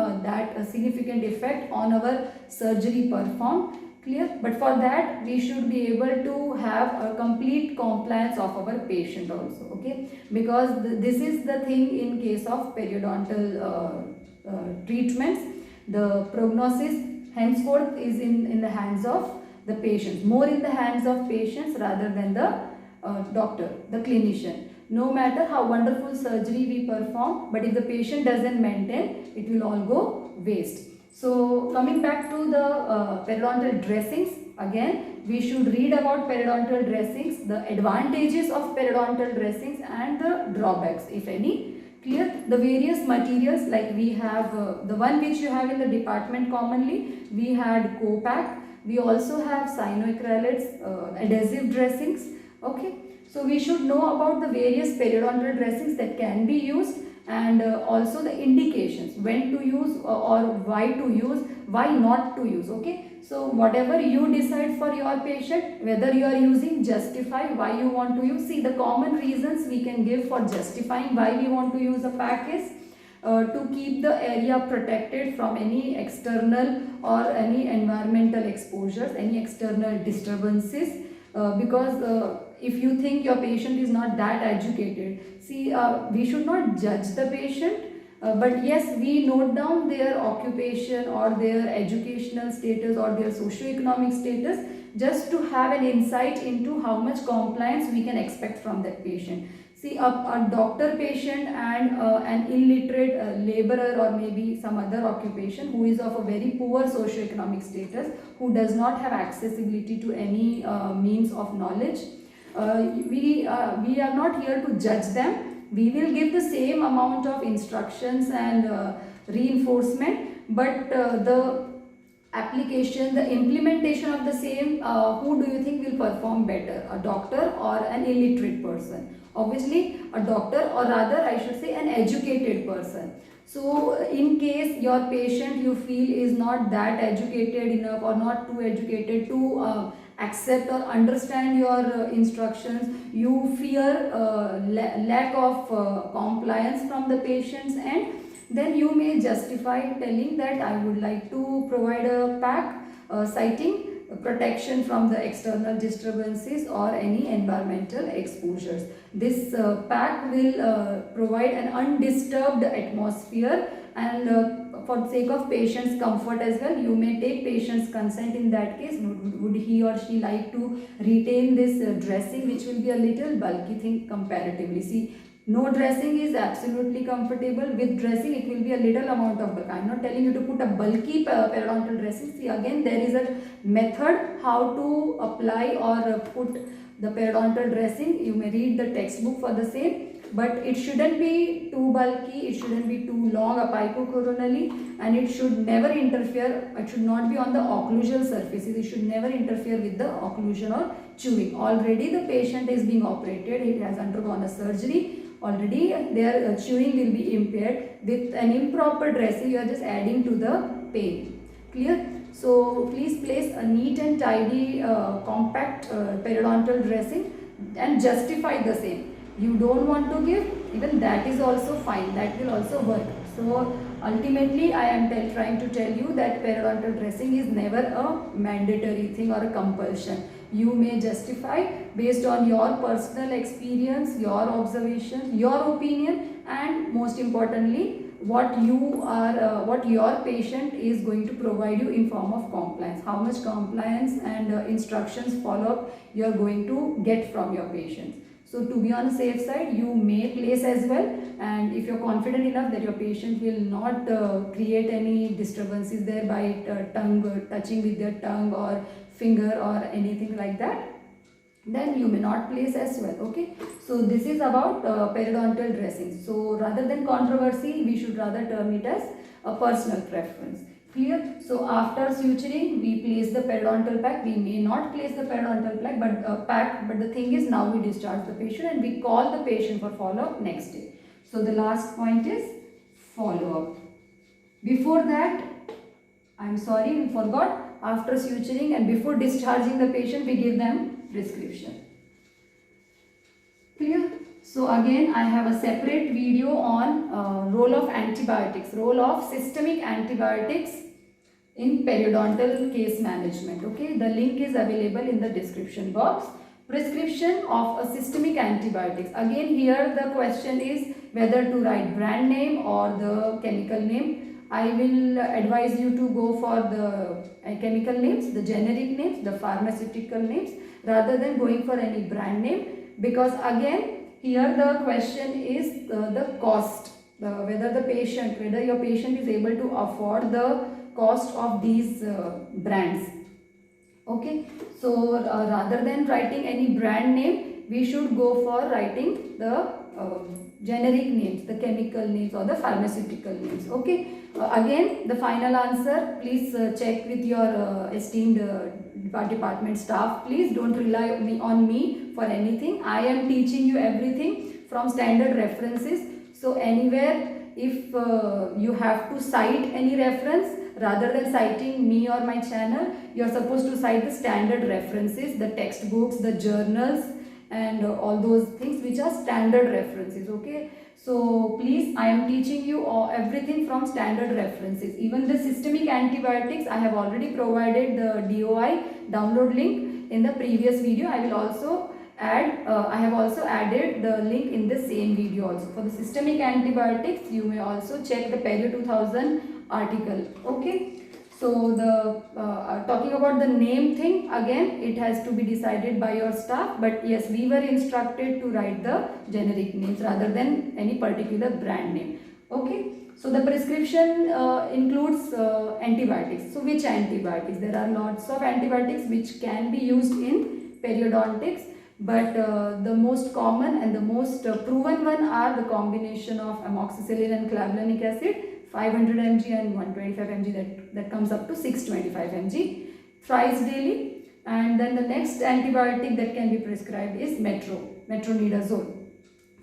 significant effect on our surgery performed. Clear? But for that we should be able to have a complete compliance of our patient also, okay? Because this is the thing in case of periodontal treatments. The prognosis henceforth is in the hands of the patients, more in the hands of patients rather than the doctor, the clinician. No matter how wonderful surgery we perform, but if the patient doesn't maintain, it will all go waste. So coming back to the periodontal dressings, again we should read about periodontal dressings, the advantages of periodontal dressings and the drawbacks if any. Clear? The various materials, like we have the one which you have in the department commonly, we had Copac, we also have cyanoacrylates, adhesive dressings, okay? So we should know about the various periodontal dressings that can be used, and also the indications, when to use or why to use, why not to use, okay? So whatever you decide for your patient, whether you are using, justify why you want to use. See, the common reasons we can give for justifying why we want to use a pack is to keep the area protected from any external or any environmental exposures, any external disturbances, because if you think your patient is not that educated, see, we should not judge the patient, but yes, we note down their occupation or their educational status or their socio-economic status, just to have an insight into how much compliance we can expect from that patient. See, a doctor patient and an illiterate laborer or maybe some other occupation who is of a very poor socio-economic status, who does not have accessibility to any means of knowledge, we are not here to judge them. We will give the same amount of instructions and reinforcement, but the application, the implementation of the same, who do you think will perform better, a doctor or an illiterate person? Obviously a doctor, or rather I should say an educated person. So in case your patient you feel is not that educated enough or not too educated to accept or understand your instructions, you fear lack of compliance from the patient's end, then you may justify telling that I would like to provide a pack citing protection from the external disturbances or any environmental exposures. This pack will provide an undisturbed atmosphere, and for the sake of patient's comfort as well, you may take patient's consent in that case. Would he or she like to retain this dressing, which will be a little bulky thing comparatively. See, no dressing is absolutely comfortable. With dressing, it will be a little amount of bulk. I am not telling you to put a bulky periodontal dressing. See, again, there is a method how to apply or put the periodontal dressing. You may read the textbook for the same, but it shouldn't be too bulky, it shouldn't be too long apicocoronally, and it should never interfere, it should not be on the occlusal surfaces, it should never interfere with the occlusion or chewing. Already the patient is being operated, he has undergone a surgery, already their chewing will be impaired. With an improper dressing, you are just adding to the pain. Clear? So please place a neat and tidy compact periodontal dressing and justify the same. You don't want to give, even that is also fine, that will also work. So ultimately I am trying to tell you that periodontal dressing is never a mandatory thing or a compulsion. You may justify based on your personal experience, your observations, your opinion, and most importantly what you are, what your patient is going to provide you in form of compliance. How much compliance and instructions follow up you are going to get from your patient. So to be on the safe side, you may place as well, and if you are confident enough that your patient will not create any disturbances there by tongue touching with their tongue or finger or anything like that, then you may not place as well. Okay, so this is about periodontal dressing. So rather than controversy, we should rather term it as a personal preference. Clear? So after suturing, we place the periodontal pack. We may not place the periodontal pack, but the thing is, now we discharge the patient and we call the patient for follow-up next day. So the last point is follow-up. Before that, I'm sorry, we forgot. After suturing and before discharging the patient, we give them prescription. Clear? So again, I have a separate video on role of antibiotics, role of systemic antibiotics in periodontal case management. Okay, the link is available in the description box. Prescription of a systemic antibiotics. Again, here the question is whether to write brand name or the chemical name. I will advise you to go for the chemical names, the generic names, the pharmaceutical names, rather than going for any brand name, because again here the question is the cost, whether your patient is able to afford the cost of these brands. Okay, so rather than writing any brand name, we should go for writing the generic names, the chemical names or the pharmaceutical names. Okay, again the final answer, please check with your esteemed department staff. Please don't rely on me for anything. I am teaching you everything from standard references. So anywhere if you have to cite any reference, rather than citing me or my channel, you are supposed to cite the standard references, the textbooks, the journals and all those things which are standard references. Okay, so please, I am teaching you everything from standard references. Even the systemic antibiotics, I have already provided the DOI download link in the previous video. I will also add, I have also added the link in the same video also. For the systemic antibiotics, you may also check the Perio 2000 article. Okay, so the talking about the name thing, again it has to be decided by your staff, but yes, we were instructed to write the generic names rather than any particular brand name. Okay, so the prescription includes antibiotics. So which antibiotics? There are lots of antibiotics which can be used in periodontics, but the most common and the most proven one are the combination of amoxicillin and clavulanic acid, 500 mg and 125 mg, that comes up to 625 mg thrice daily. And then the next antibiotic that can be prescribed is metronidazole,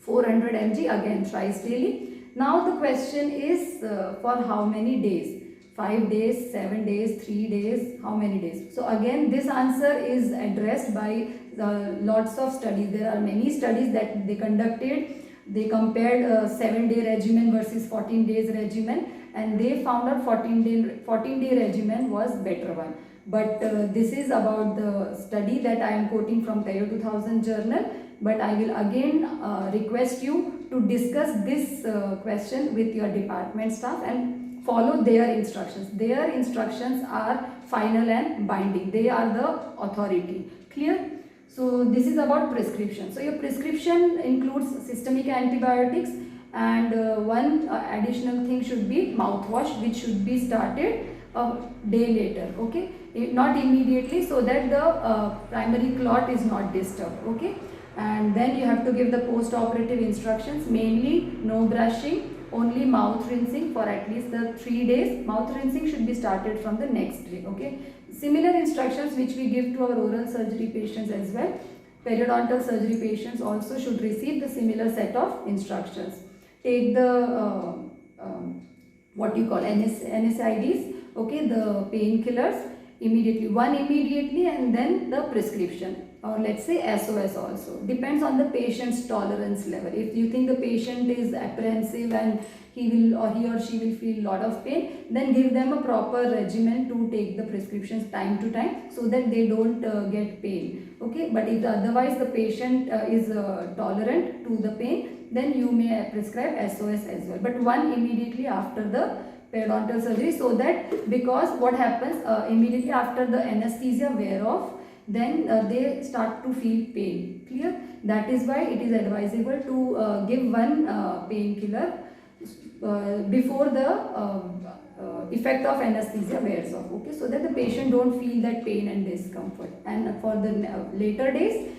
400 mg, again thrice daily. Now the question is for how many days? 5 days, 7 days, 3 days, how many days? So again this answer is addressed by lots of studies. There are many studies that they conducted. They compared a 7-day regimen versus 14 days regimen, and they found out 14-day regimen was better one. But this is about the study that I am quoting from Perio 2000 journal. But I will again request you to discuss this question with your department staff and follow their instructions. Their instructions are final and binding. They are the authority. Clear? So this is about prescription. So your prescription includes systemic antibiotics, and one additional thing should be mouthwash, which should be started a day later. Okay, not immediately, so that the primary clot is not disturbed. Okay, and then you have to give the post-operative instructions, mainly no brushing, only mouth rinsing for at least the 3 days. Mouth rinsing should be started from the next day. Okay, similar instructions which we give to our oral surgery patients as well. Periodontal surgery patients also should receive the similar set of instructions. Take the what you call NSAIDs, okay, the painkillers immediately, and then the prescription, or let's say SOS also. Depends on the patient's tolerance level. If you think the patient is apprehensive and he or she will feel lot of pain, then give them a proper regimen to take the prescriptions time to time, so that they don't get pain. Okay, but if otherwise the patient is tolerant to the pain, then you may prescribe SOS as well, but one immediately after the periodontal surgery, so that, because what happens immediately after the anesthesia wear off, then they start to feel pain. Clear? That is why it is advisable to give one painkiller before the effect of anesthesia wears off. Okay, so that the patient don't feel that pain and discomfort. And for the later days,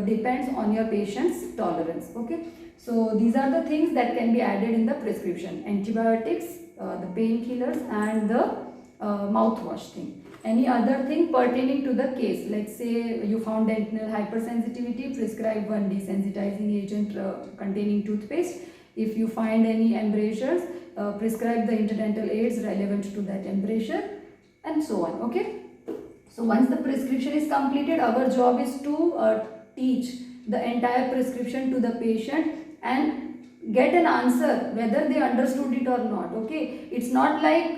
depends on your patient's tolerance. Okay, so these are the things that can be added in the prescription: antibiotics, the painkillers, and the mouthwash thing. Any other thing pertaining to the case, let's say you found dental hypersensitivity, prescribe one desensitizing agent containing toothpaste. If you find any embrasures, prescribe the interdental aids relevant to that embrasure, and so on. Okay, so once the prescription is completed, our job is to teach the entire prescription to the patient and get an answer whether they understood it or not. Okay, it's not like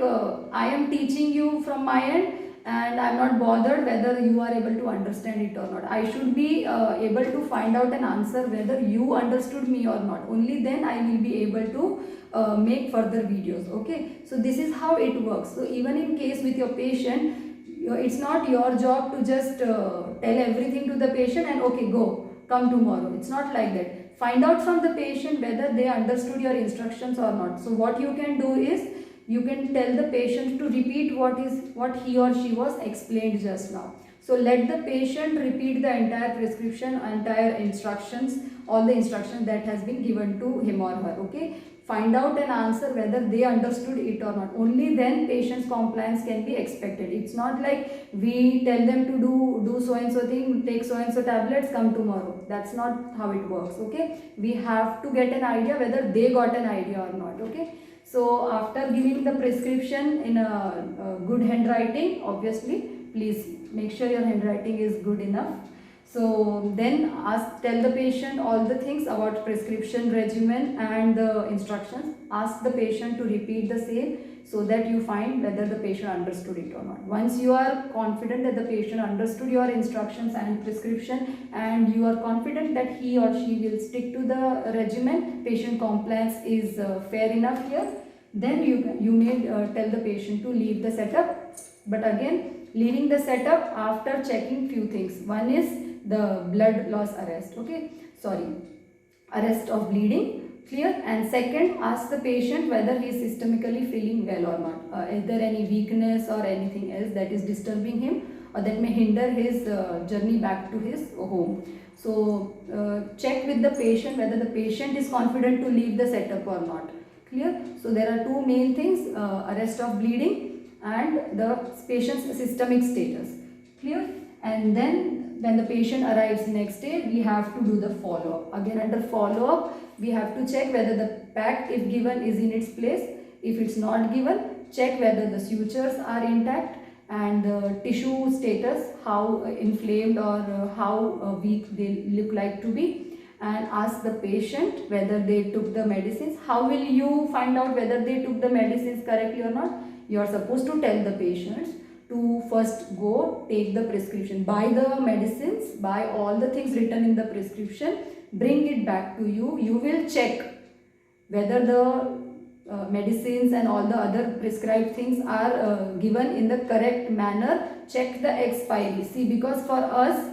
I am teaching you from my end and I'm not bothered whether you are able to understand it or not. I should be able to find out an answer whether you understood me or not. Only then I will be able to make further videos. Okay, so this is how it works. So even in case with your patient, it's not your job to just tell everything to the patient and okay, go, come tomorrow. It's not like that. Find out from the patient whether they understood your instructions or not. So what you can do is, you can tell the patient to repeat what he or she was explained just now. So let the patient repeat the entire prescription, entire instructions, all the instructions that has been given to him or her. Okay, find out an answer whether they understood it or not. Only then patient's compliance can be expected. It's not like we tell them to do so and so thing, take so and so tablets, come tomorrow. That's not how it works. Okay, we have to get an idea whether they got an idea or not. Okay, so after giving the prescription in a good handwriting, obviously, please make sure your handwriting is good enough. So then tell the patient all the things about prescription regimen and the instructions. Ask the patient to repeat the same so that you find whether the patient understood it or not. Once you are confident that the patient understood your instructions and prescription, and you are confident that he or she will stick to the regimen, patient compliance is fair enough here, then you may tell the patient to leave the setup. But again, leaving the setup after checking few things. One is the blood loss arrest, arrest of bleeding, clear. And second, ask the patient whether he is systemically feeling well or not. Is there any weakness or anything else that is disturbing him or that may hinder his journey back to his home. So check with the patient whether the patient is confident to leave the setup or not, clear. So there are two main things, arrest of bleeding and the patient's systemic status, clear. And then when the patient arrives next day, we have to do the follow-up. Again, under follow-up, we have to check whether the pack, if given, is in its place. If it's not given, check whether the sutures are intact and the tissue status, how inflamed or how weak they look like to be. And ask the patient whether they took the medicines. How will you find out whether they took the medicines correctly or not? You are supposed to tell the patients to first go take the prescription, buy the medicines, buy all the things written in the prescription, bring it back to you. You will check whether the medicines and all the other prescribed things are given in the correct manner. Check the expiry. See, because for us,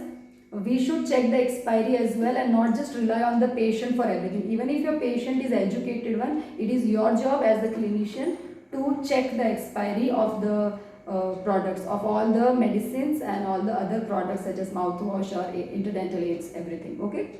we should check the expiry as well and not just rely on the patient for everything. Even if your patient is educated one, it is your job as the clinician to check the expiry of the products, of all the medicines and all the other products such as mouthwash or interdental aids, everything. Okay.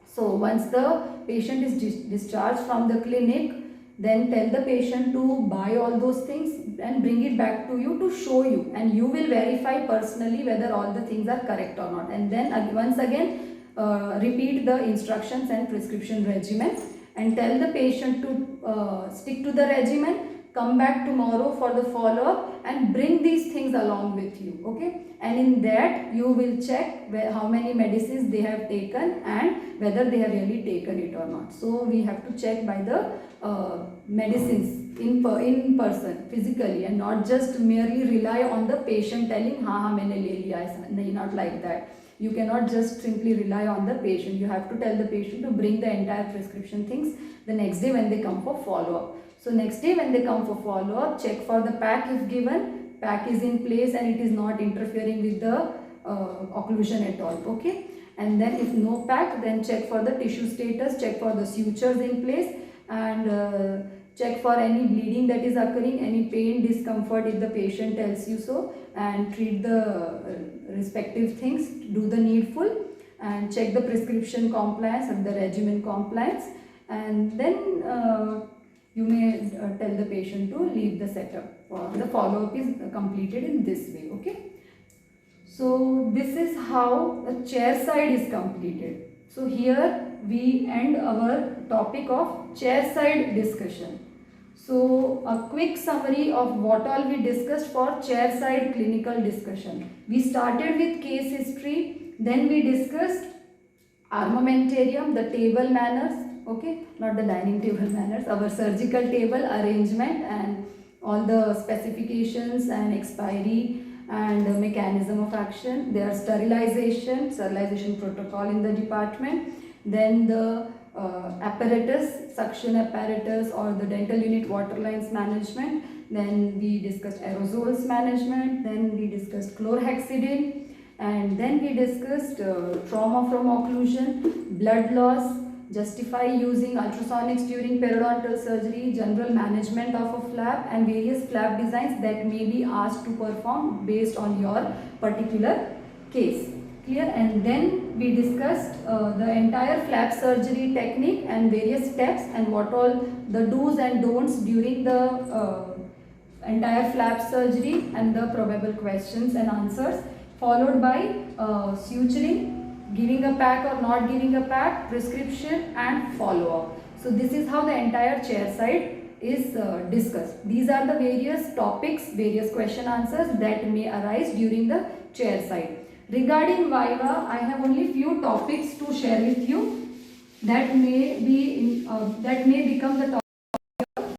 So once the patient is discharged from the clinic, then tell the patient to buy all those things and bring it back to you to show you, and you will verify personally whether all the things are correct or not. And then once again repeat the instructions and prescription regimen and tell the patient to stick to the regimen. Come back tomorrow for the follow-up and bring these things along with you. Okay, and in that you will check how many medicines they have taken and whether they have really taken it or not. So we have to check by the medicines in person physically, and not just merely rely on the patient telling हाँ मैंने ले लिया है. Not like that. You cannot just simply rely on the patient. You have to tell the patient to bring the entire prescription things the next day when they come for follow-up. So next day when they come for follow-up, check for the pack if given. Pack is in place and it is not interfering with the occlusion at all. Okay. And then if no pack, then check for the tissue status, check for the sutures in place, and check for any bleeding that is occurring, any pain, discomfort if the patient tells you so, and treat the respective things, do the needful, and check the prescription compliance and the regimen compliance, and then you may tell the patient to leave the setup. The follow-up is completed in this way. Okay. So this is how the chairside is completed. So here we end our topic of chairside discussion. So a quick summary of what all we discussed for chairside clinical discussion. We started with case history, then we discussed armamentarium, the table manners, okay, not the dining table manners, our surgical table arrangement and all the specifications and expiry and mechanism of action, their sterilization protocol in the department, then the apparatus, suction apparatus or the dental unit water lines management, then we discussed aerosols management, then we discussed chlorhexidine, and then we discussed trauma from occlusion, blood loss, justify using ultrasonics during periodontal surgery, general management of a flap and various flap designs that may be asked to perform based on your particular case. Clear? And then we discussed the entire flap surgery technique and various steps and what all the do's and don'ts during the entire flap surgery and the probable questions and answers, followed by suturing, giving a pack or not giving a pack, prescription and follow-up. So this is how the entire Chairside is discussed. These are the various topics, various question answers that may arise during the Chairside. Regarding Viva, I have only few topics to share with you that may become the topic